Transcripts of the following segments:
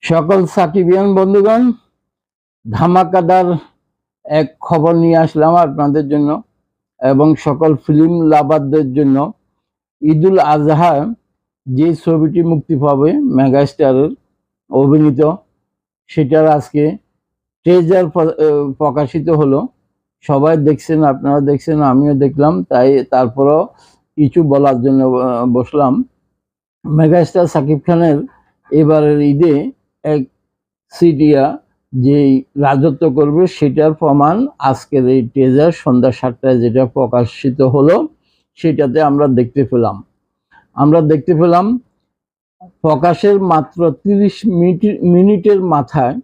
সকল সাকিবিয়ান বন্ধুগণ, ধামাকাদার এক খবর নিয়ে আসলাম আপনাদের জন্য এবং সকল ফিল্ম লাভারদের জন্য। ঈদুল আজহা যে ছবিটি মুক্তি পাবে মেগাস্টারের অভিনীত, সেটার আজকে ট্রেজার প্রকাশিত হলো। সবাই দেখছেন, আপনারা দেখছেন, আমিও দেখলাম, তাই তারপরও কিছু বলার জন্য বসলাম। মেগাস্টার সাকিব খানের এবারের ঈদে এক সিডিয়া যেই রাজত্ব করবে সেটার প্রমাণ আজকের এই ট্রেজার সন্ধ্যা 7টায় যেটা প্রকাশিত হলো সেটাতে আমরা দেখতে পেলাম প্রকাশের মাত্র 30 মিনিটের মাথায়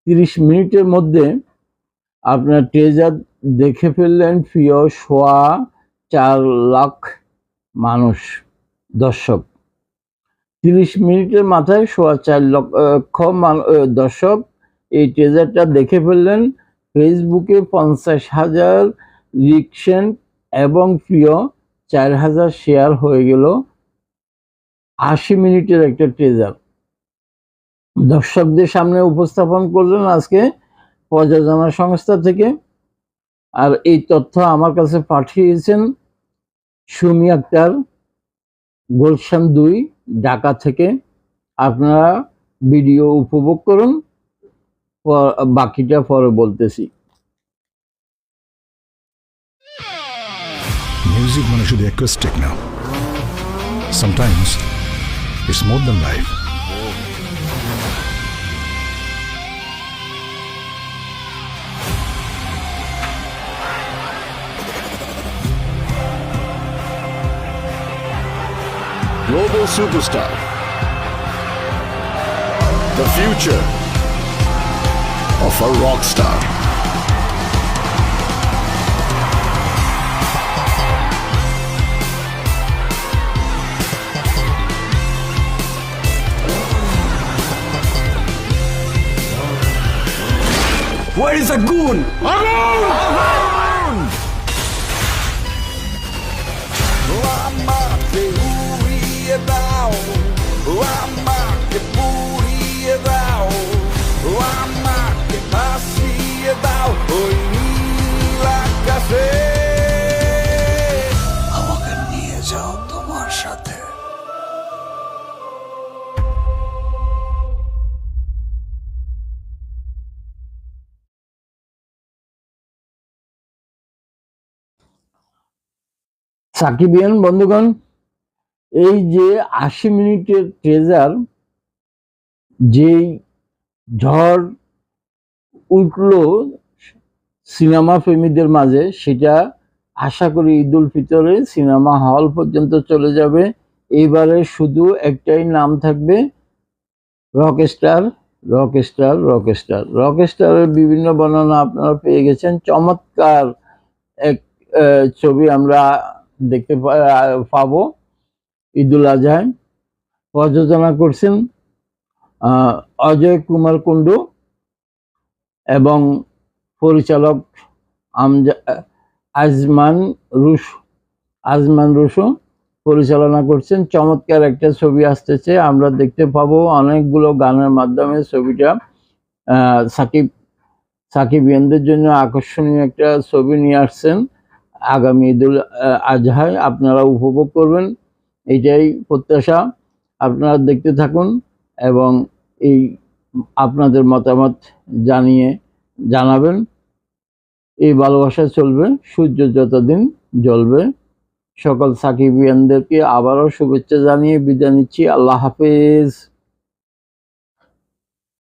30 মিনিটের মধ্যে আপনার ট্রেজার দেখে ফেললেন প্রিয় 4.25 লাখ মানুষ দর্শক। 30 মিনিটের মাথায় 4.25 লক্ষ দর্শক এই ট্রেজারটা দেখে ফেললেন। ফেসবুকে 50,000 রিকশন এবং প্রিয় 4,000 শেয়ার হয়ে গেল 80 মিনিটের একটা ট্রেজার দর্শকদের সামনে উপস্থাপন করলেন আজকে প্রযোজনা সংস্থা থেকে। আর এই তথ্য আমার কাছে পাঠিয়েছেন সুমি আক্তার, গুলশান 2, ঢাকা থেকে। আপনারা ভিডিও উপভোগ করুন, বাকিটা পরে বলতেছি। মিউজিক মানে শুধু অ্যাকোস্টিক না, sometimes it's more than life. Global superstar, the future of a rock star. Where is the goon? আমাকে নিয়ে যাও তোমার সাথে। সাকিবিয়ান বন্ধুগণ, এই যে 80 মিনিটের ট্রেজার, যেই ঝড় উঠল সিনেমা প্রেমীদের মাঝে, সেটা আশা করি ঈদুল ফিতরে সিনেমা হল পর্যন্ত চলে যাবে। এইবারে শুধু একটাই নাম থাকবে, রকস্টার। রকস্টার রকস্টার রকস্টারের বিভিন্ন বর্ণনা আপনারা পেয়ে গেছেন। চমৎকার এক ছবি আমরা দেখতে পাবো ঈদুল আজহায়। প্রযোজনা করছেন অজয় কুমার কুন্ডু এবং পরিচালক আজমান রুশো পরিচালনা করছেন। চমৎকার একটা ছবি আসতেছে, আমরা দেখতে পাবো অনেকগুলো গানের মাধ্যমে ছবিটা সাকিবিয়ানদের জন্য আকর্ষণীয় একটা ছবি নিয়ে আসছেন। আগামী ঈদুল আজহায় আপনারা উপভোগ করবেন, এটাই প্রত্যাশা। আপনারা দেখতে থাকুন এবং এই আপনাদের মতামত জানাবেন। এই ভালোবাসা চলবে সূর্য যতদিন জ্বলবে। সকল সাকিবিয়ানদেরকে আবারও শুভেচ্ছা জানিয়ে বিদায় নিচ্ছি। আল্লাহ হাফেজ।